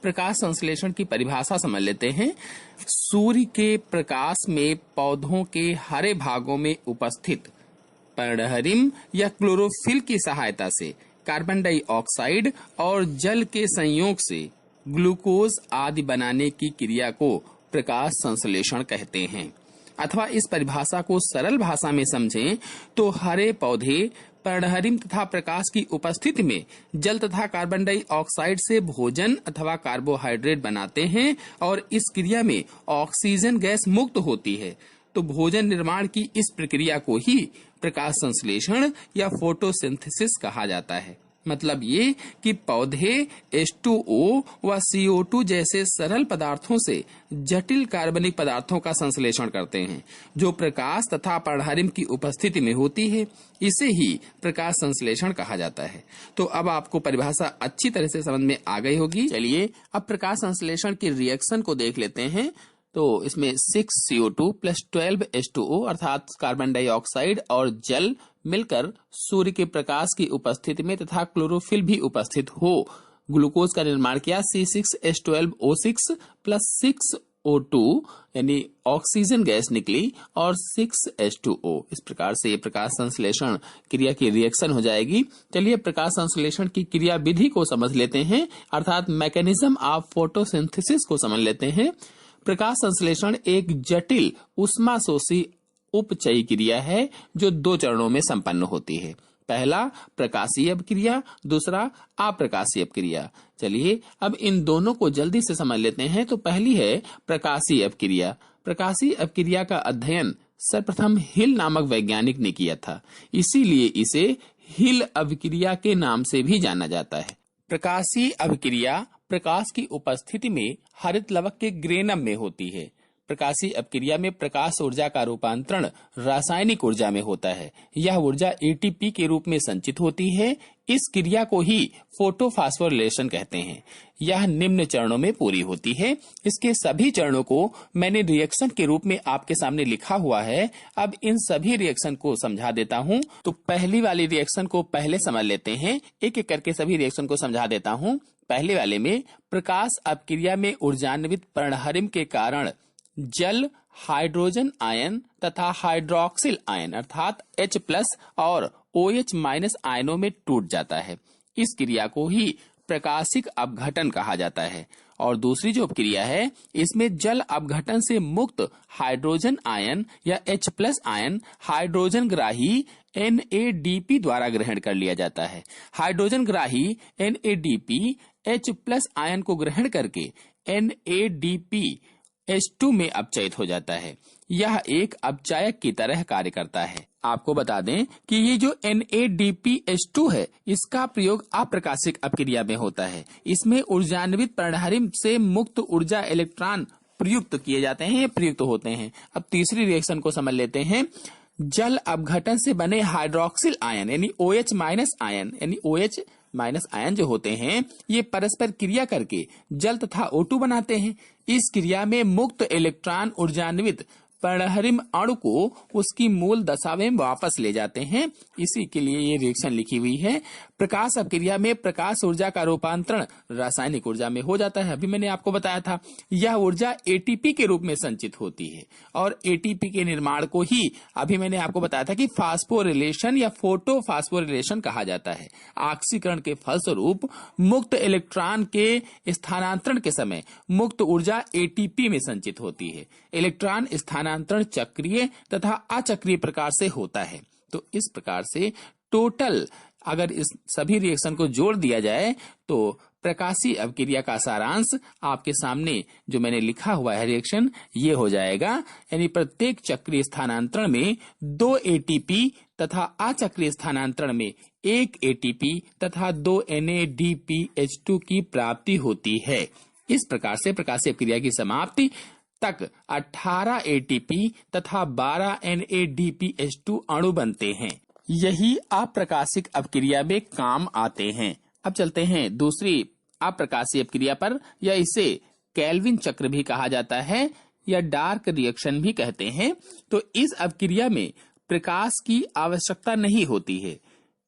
प्रकाश संश्लेषण की परिभाषा समझ लेते हैं। सूर्य के प्रकाश में पौधों के हरे भागों में उपस्थित पर्णहरिम या क्लोरोफिल की सहायता से कार्बन डाइऑक्साइड और जल के संयोग से ग्लूकोज आदि बनाने की क्रिया को प्रकाश संश्लेषण कहते हैं। अथवा इस परिभाषा को सरल भाषा में समझें तो हरे पौधे पर्णहरिम तथा प्रकाश की उपस्थिति में जल तथा कार्बन डाइऑक्साइड से भोजन अथवा कार्बोहाइड्रेट बनाते हैं और इस क्रिया में ऑक्सीजन गैस मुक्त होती है। तो भोजन निर्माण की इस प्रक्रिया को ही प्रकाश संश्लेषण या फोटोसिंथेसिस कहा जाता है। मतलब ये कि पौधे H2O व CO2 जैसे सरल पदार्थों से जटिल कार्बनिक पदार्थों का संश्लेषण करते हैं जो प्रकाश तथा पर्णहरिम की उपस्थिति में होती है। इसे ही प्रकाश संश्लेषण कहा जाता है। तो अब आपको परिभाषा अच्छी तरह से समझ में आ गई होगी। चलिए अब प्रकाश संश्लेषण के रिएक्शन को देख लेते हैं। तो इसमें 6CO2 + 12 H2O अर्थात कार्बन डाइऑक्साइड और जल मिलकर सूर्य के प्रकाश की उपस्थिति में तथा क्लोरोफिल भी उपस्थित हो ग्लूकोज का निर्माण किया। C6H12O6 + 6O2 यानी ऑक्सीजन गैस निकली और 6H2O। इस प्रकार से ये प्रकाश संश्लेषण क्रिया की रिएक्शन हो जाएगी। चलिए प्रकाश संश्लेषण की क्रिया विधि को समझ लेते हैं अर्थात मैकेनिज्म ऑफ फोटोसिंथेसिस को समझ लेते हैं। प्रकाश संश्लेषण एक जटिल उष्माशोषी उपचयी क्रिया है जो 2 चरणों में संपन्न होती है। पहला प्रकाशीय अपक्रिया, दूसरा अप्रकाशीय अपक्रिया। चलिए अब इन दोनों को जल्दी से समझ लेते हैं। तो पहली है प्रकाशीय अपक्रिया। प्रकाशीय अपक्रिया का अध्ययन सर्वप्रथम हिल नामक वैज्ञानिक ने किया था, इसीलिए इसे हिल अपक्रिया के नाम से भी जाना जाता है। प्रकाशीय अपक्रिया प्रकाश की उपस्थिति में हरित लवक के ग्रेनम में होती है। प्रकाशीय अपक्रिया में प्रकाश ऊर्जा का रूपांतरण रासायनिक ऊर्जा में होता है। यह ऊर्जा एटीपी के रूप में संचित होती है। इस क्रिया को ही फोटोफॉस्फोरिलेशन कहते हैं। यह निम्न चरणों में पूरी होती है। इसके सभी चरणों को मैंने रिएक्शन के रूप में आपके सामने लिखा हुआ है। अब इन सभी रिएक्शन को समझा देता हूं। तो पहली वाली रिएक्शन को पहले समझ लेते हैं। एक एक करके सभी रिएक्शन को समझा देता हूं। पहले वाले में प्रकाश अपक्रिया में ऊर्जान्वित पर्णहरिम के कारण जल हाइड्रोजन आयन तथा हाइड्रोक्सिल आयन अर्थात H+ और OH- आयनों में टूट जाता है। इस क्रिया को ही प्रकाशिक अपघटन कहा जाता है। और दूसरी जो क्रिया है इसमें जल अपघटन से मुक्त हाइड्रोजन आयन या H+ आयन हाइड्रोजन ग्राही NADP द्वारा ग्रहण कर लिया जाता है। हाइड्रोजन ग्राही NADP H+ आयन को ग्रहण करके NADP H2 में अपचयित हो जाता है। यह एक अपचायक की तरह कार्य करता है। आपको बता दें कि ये जो NADP H2 है इसका प्रयोग अप्रकाशिक अपक्रिया में होता है। इसमें ऊर्जान्वित पर्णहरिम से मुक्त ऊर्जा इलेक्ट्रॉन प्रयुक्त किए जाते हैं, प्रयुक्त होते हैं। अब तीसरी रिएक्शन को समझ लेते हैं। जल अपघटन से बने हाइड्रोक्सिल आयन यानी OH- आयन यानी OH- आयन जो होते हैं ये परस्पर क्रिया करके जल तथा O2 बनाते हैं। इस क्रिया में मुक्त इलेक्ट्रॉन ऊर्जान्वित पर्णहरिम अणु को उसकी मूल दशा में वापस ले जाते हैं। इसी के लिए ये रिएक्शन लिखी हुई है। प्रकाश अपक्रिया में प्रकाश ऊर्जा का रूपांतरण रासायनिक ऊर्जा में हो जाता है। अभी मैंने आपको बताया था यह ऊर्जा एटीपी के रूप में संचित होती है और एटीपी के निर्माण को ही अभी मैंने आपको बताया था कि फास्फोरिलेशन या फोटोफॉस्फोरिलेशन कहा जाता है। ऑक्सीकरण के फलस्वरूप मुक्त इलेक्ट्रॉन के स्थानांतरण के समय मुक्त ऊर्जा एटीपी में संचित होती है। इलेक्ट्रॉन स्थानांतरण चक्रीय तथा अचक्रीय प्रकार से होता है। तो इस प्रकार से टोटल अगर इस सभी रिएक्शन को जोड़ दिया जाए तो प्रकाशीय अपक्रिया का सारांश आपके सामने जो मैंने लिखा हुआ है रिएक्शन ये हो जाएगा। यानी प्रत्येक चक्रीय स्थानांतरण में 2 एटीपी तथा अचक्रीय स्थानांतरण में 1 एटीपी तथा 2 NADPH2 की प्राप्ति होती है। इस प्रकार से प्रकाशीय अपक्रिया की समाप्ति तक 18 एटीपी तथा 12 NADPH2 अणु बनते हैं। यही अप्रकाशिक अपक्रिया में काम आते हैं। अब चलते हैं दूसरी अप्रकाशीय अपक्रिया पर, या इसे केल्विन चक्र भी कहा जाता है या डार्क रिएक्शन भी कहते हैं। तो इस अपक्रिया में प्रकाश की आवश्यकता नहीं होती है।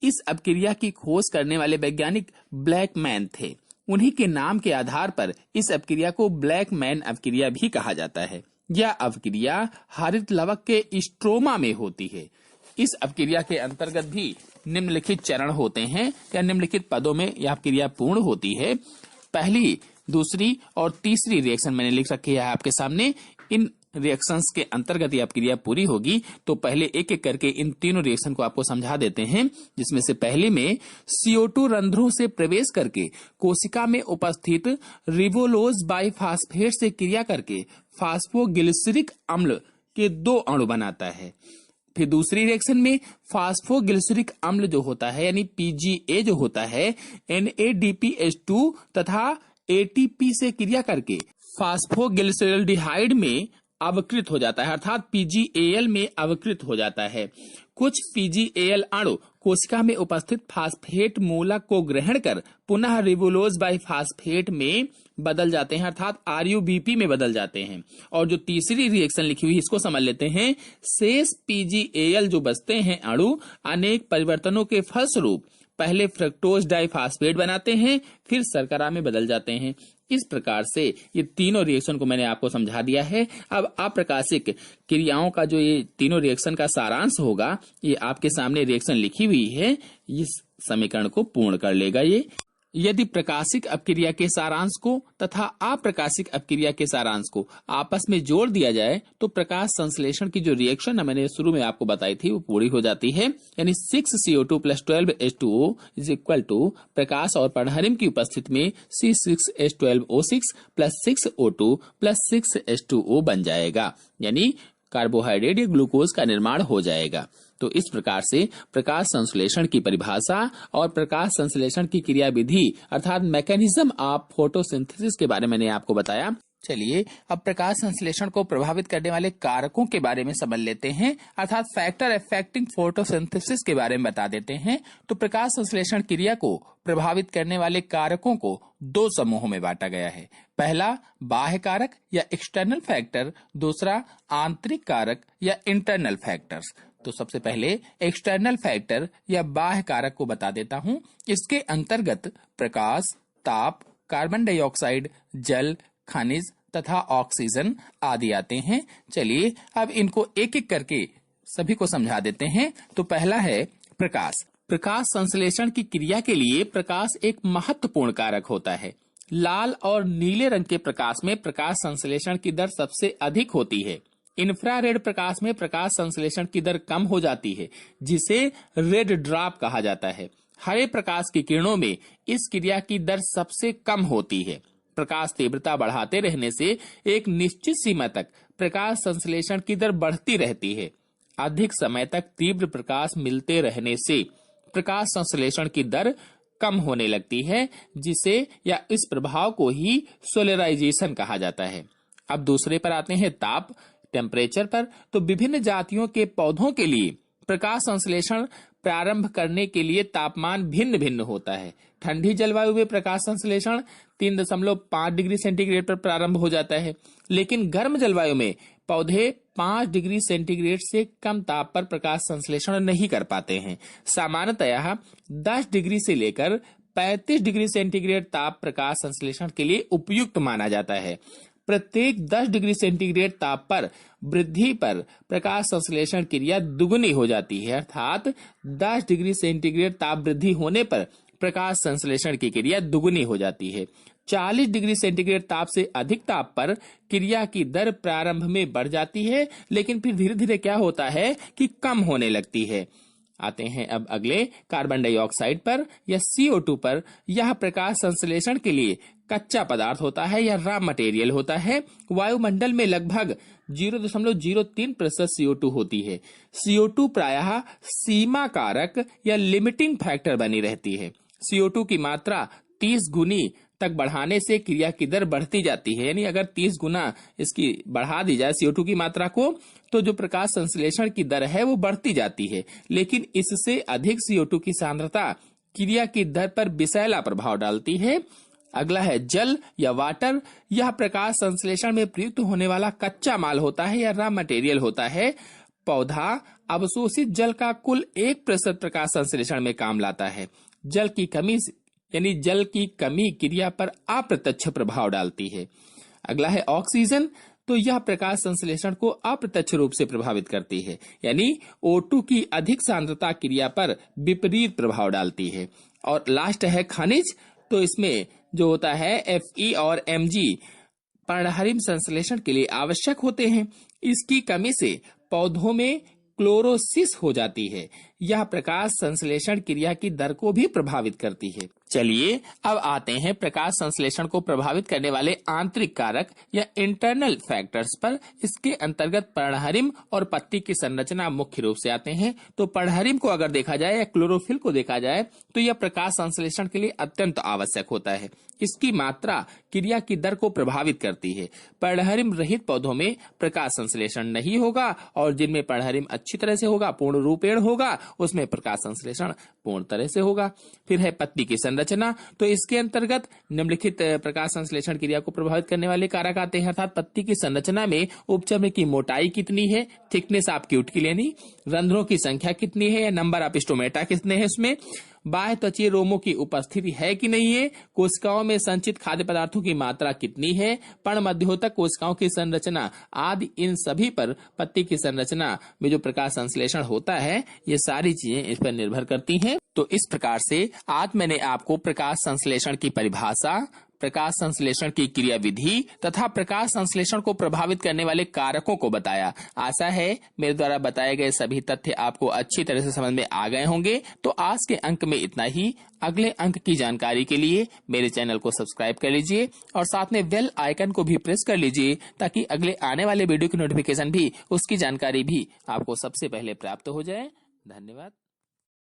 इस अपक्रिया की खोज करने वाले वैज्ञानिक ब्लैकमैन थे। उन्हीं के नाम के आधार पर इस अपक्रिया को ब्लैक मैन अपक्रिया भी कहा जाता है। यह अपक्रिया हरित लवक के स्ट्रोमा में होती है। इस अपक्रिया के अंतर्गत भी निम्नलिखित चरण होते हैं या निम्नलिखित पदों में यह अपक्रिया पूर्ण होती है। पहली, दूसरी और तीसरी रिएक्शन मैंने लिख रखी है आपके सामने। इन रिएक्शंस के अंतर्गत यह अपक्रिया पूरी होगी। तो पहले एक एक करके इन तीनों रिएक्शन को आपको समझा देते हैं, जिसमें से पहले में CO2 रंध्रों से प्रवेश करके कोशिका में उपस्थित रिबोलोज बाइफास्फेट से क्रिया करके फास्फोग्लिसरिक अम्ल के 2 अणु बनाता है। फिर दूसरी रिएक्शन में फास्फोग्लिसरिक अम्ल जो होता है यानी PGA जो होता है NADPH2 तथा ATP से क्रिया करके फास्फोग्लिसरल्डिहाइड में अवकृत हो जाता है, अर्थात PGAL में अवकृत हो जाता है। कुछ PGAL अणु कोशिका में उपस्थित फास्फेट मूलक को ग्रहण कर पुनः रिबोलोज बाइफास्फेट में बदल जाते हैं, अर्थात RUBP में बदल जाते हैं। और जो तीसरी रिएक्शन लिखी हुई इसको समझ लेते हैं। शेष PGAL जो बचते हैं अणु अनेक परिवर्तनों के फलस्वरूप पहले फ्रक्टोज डाइफास्फेट बनाते हैं, फिर शर्करा में बदल जाते हैं। इस प्रकार से ये तीनों रिएक्शन को मैंने आपको समझा दिया है। अब अप्रकाशिक क्रियाओं का जो ये तीनों रिएक्शन का सारांश होगा, ये आपके सामने रिएक्शन लिखी हुई है, इस समीकरण को पूर्ण कर लेगा ये। यदि प्रकाशिक अपक्रिया के सारांश को तथा अप्रकाशिक अपक्रिया के सारांश को आपस में जोड़ दिया जाए तो प्रकाश संश्लेषण की जो रिएक्शन मैंने शुरू में आपको बताई थी वो पूरी हो जाती है। यानी 6CO2 + 12H2O is equal to प्रकाश और पर्णहरिम की उपस्थिति में C6H12O6 + 6O2 + 6H2O बन जाएगा, यानी कार्बोहाइड्रेट या ग्लूकोज का निर्माण हो जाएगा। तो इस प्रकार से प्रकाश संश्लेषण की परिभाषा और प्रकाश संश्लेषण की क्रियाविधि अर्थात मैकेनिज्म ऑफ फोटोसिंथेसिस के बारे में मैंने आपको बताया। चलिए अब प्रकाश संश्लेषण को प्रभावित करने वाले कारकों के बारे में समझ लेते हैं, अर्थात फैक्टर अफेक्टिंग फोटोसिंथेसिस के बारे में बता देते हैं। तो प्रकाश संश्लेषण क्रिया को प्रभावित करने वाले कारकों को 2 समूहों में बांटा गया है। पहला बाह्य कारक या एक्सटर्नल फैक्टर, दूसरा आंतरिक कारक या इंटरनल फैक्टर्स। तो सबसे पहले एक्सटर्नल फैक्टर या बाह्य कारक को बता देता हूं। इसके अंतर्गत प्रकाश, ताप, कार्बन डाइऑक्साइड, जल, खनिज तथा ऑक्सीजन आदि आते हैं। चलिए अब इनको एक एक करके सभी को समझा देते हैं। तो पहला है प्रकाश। प्रकाश संश्लेषण की क्रिया के लिए प्रकाश एक महत्वपूर्ण कारक होता है। लाल और नीले रंग के प्रकाश में प्रकाश संश्लेषण की दर सबसे अधिक होती है। इंफ्रारेड प्रकाश में प्रकाश संश्लेषण की दर कम हो जाती है, जिसे रेड ड्रॉप कहा जाता है। हरे प्रकाश की किरणों में इस क्रिया की दर सबसे कम होती है। प्रकाश तीव्रता बढ़ाते रहने से एक निश्चित सीमा तक प्रकाश संश्लेषण की दर बढ़ती रहती है। अधिक समय तक तीव्र प्रकाश मिलते रहने से प्रकाश संश्लेषण की दर कम होने लगती है, जिसे या इस प्रभाव को ही सोलराइजेशन कहा जाता है। अब दूसरे पर आते हैं ताप, टेम्परेचर पर। तो विभिन्न जातियों के पौधों के लिए प्रकाश संश्लेषण प्रारंभ करने के लिए तापमान भिन्न भिन्न होता है। ठंडी जलवायु में प्रकाश संश्लेषण 3.5 डिग्री सेंटीग्रेड पर प्रारंभ हो जाता है, लेकिन गर्म जलवायु में पौधे 5 डिग्री सेंटीग्रेड से कम ताप पर प्रकाश संश्लेषण नहीं कर पाते हैं। सामान्यतः 10 डिग्री से लेकर 35 डिग्री सेंटीग्रेड ताप प्रकाश संश्लेषण के लिए उपयुक्त माना जाता है। प्रत्येक 10 डिग्री सेंटीग्रेड ताप पर वृद्धि पर प्रकाश संश्लेषण क्रिया दुगुनी हो जाती है, अर्थात 10 डिग्री सेंटीग्रेड ताप वृद्धि होने पर प्रकाश संश्लेषण की क्रिया दुगुनी हो जाती है। 40 डिग्री सेंटीग्रेड ताप से अधिक ताप पर क्रिया की दर प्रारंभ में बढ़ जाती है, लेकिन फिर धीरे धीरे क्या होता है कि कम होने लगती है। आते हैं अब अगले कार्बन डाइऑक्साइड पर या CO2 पर। यह प्रकाश संश्लेषण के लिए कच्चा पदार्थ होता है या रॉ मटेरियल होता है। वायुमंडल में लगभग 0.03% CO2 होती है। CO2 प्रायः सीमा कारक या लिमिटिंग फैक्टर बनी रहती है। CO2 की मात्रा 30 गुनी तक बढ़ाने से क्रिया की दर बढ़ती जाती है, यानी अगर 30 गुना इसकी बढ़ा दी जाए CO2 की मात्रा को, तो जो प्रकाश संश्लेषण की दर है वो बढ़ती जाती है। लेकिन इससे अधिक CO2 की सांद्रता क्रिया की दर पर विषैला प्रभाव डालती है। अगला है जल या वाटर। यह प्रकाश संश्लेषण में प्रयुक्त होने वाला कच्चा माल होता है या रॉ मटेरियल होता है। पौधा अवशोषित जल का कुल 1% प्रकाश संश्लेषण में काम लाता है। जल की कमी यानी जल की कमी क्रिया पर अप्रत्यक्ष प्रभाव डालती है। अगला है ऑक्सीजन, तो यह प्रकाश संश्लेषण को अप्रत्यक्ष रूप से प्रभावित करती है, यानी O2 की अधिक सांद्रता क्रिया पर विपरीत प्रभाव डालती है। और लास्ट है खनिज, तो इसमें जो होता है Fe और Mg पर्णहरिम संश्लेषण के लिए आवश्यक होते हैं। इसकी कमी से पौधों में क्लोरोसिस हो जाती है। यह प्रकाश संश्लेषण क्रिया की दर को भी प्रभावित करती है। चलिए अब आते हैं प्रकाश संश्लेषण को प्रभावित करने वाले आंतरिक कारक या इंटरनल फैक्टर्स पर। इसके अंतर्गत पर्णहरिम और पत्ती की संरचना मुख्य रूप से आते हैं। तो पर्णहरिम को अगर देखा जाए या क्लोरोफिल को देखा जाए तो यह प्रकाश संश्लेषण के लिए अत्यंत आवश्यक होता है। इसकी मात्रा क्रिया की दर को प्रभावित करती है। पर्णहरिम रहित पौधों में प्रकाश संश्लेषण नहीं होगा और जिनमें पर्णहरिम अच्छी तरह से होगा, पूर्ण रूपेण होगा, उसमें प्रकाश संश्लेषण पूर्ण तरह से होगा। फिर है पत्ती की संरचना, तो इसके अंतर्गत निम्नलिखित प्रकाश संश्लेषण क्रिया को प्रभावित करने वाले कारक आते हैं। अर्थात पत्ती की संरचना में उपचर्म की मोटाई कितनी है, थिकनेस ऑफ क्यूटिकल यानी रंध्रों की संख्या कितनी है या नंबर ऑफ स्टोमेटा कितने हैं, उसमें बाह्य त्वचीय रोमों की उपस्थिति है कि नहीं है, कोशिकाओं में संचित खाद्य पदार्थों की मात्रा कितनी है, पर्ण मध्योतक कोशिकाओं की संरचना आदि, इन सभी पर पत्ती की संरचना में जो प्रकाश संश्लेषण होता है ये सारी चीजें इस पर निर्भर करती हैं। तो इस प्रकार से आज मैंने आपको प्रकाश संश्लेषण की परिभाषा, प्रकाश संश्लेषण की क्रिया विधि तथा प्रकाश संश्लेषण को प्रभावित करने वाले कारकों को बताया। आशा है मेरे द्वारा बताए गए सभी तथ्य आपको अच्छी तरह से समझ में आ गए होंगे। तो आज के अंक में इतना ही। अगले अंक की जानकारी के लिए मेरे चैनल को सब्सक्राइब कर लीजिए और साथ में बेल आइकन को भी प्रेस कर लीजिए ताकि अगले आने वाले वीडियो की नोटिफिकेशन भी, उसकी जानकारी भी आपको सबसे पहले प्राप्त हो जाए। धन्यवाद।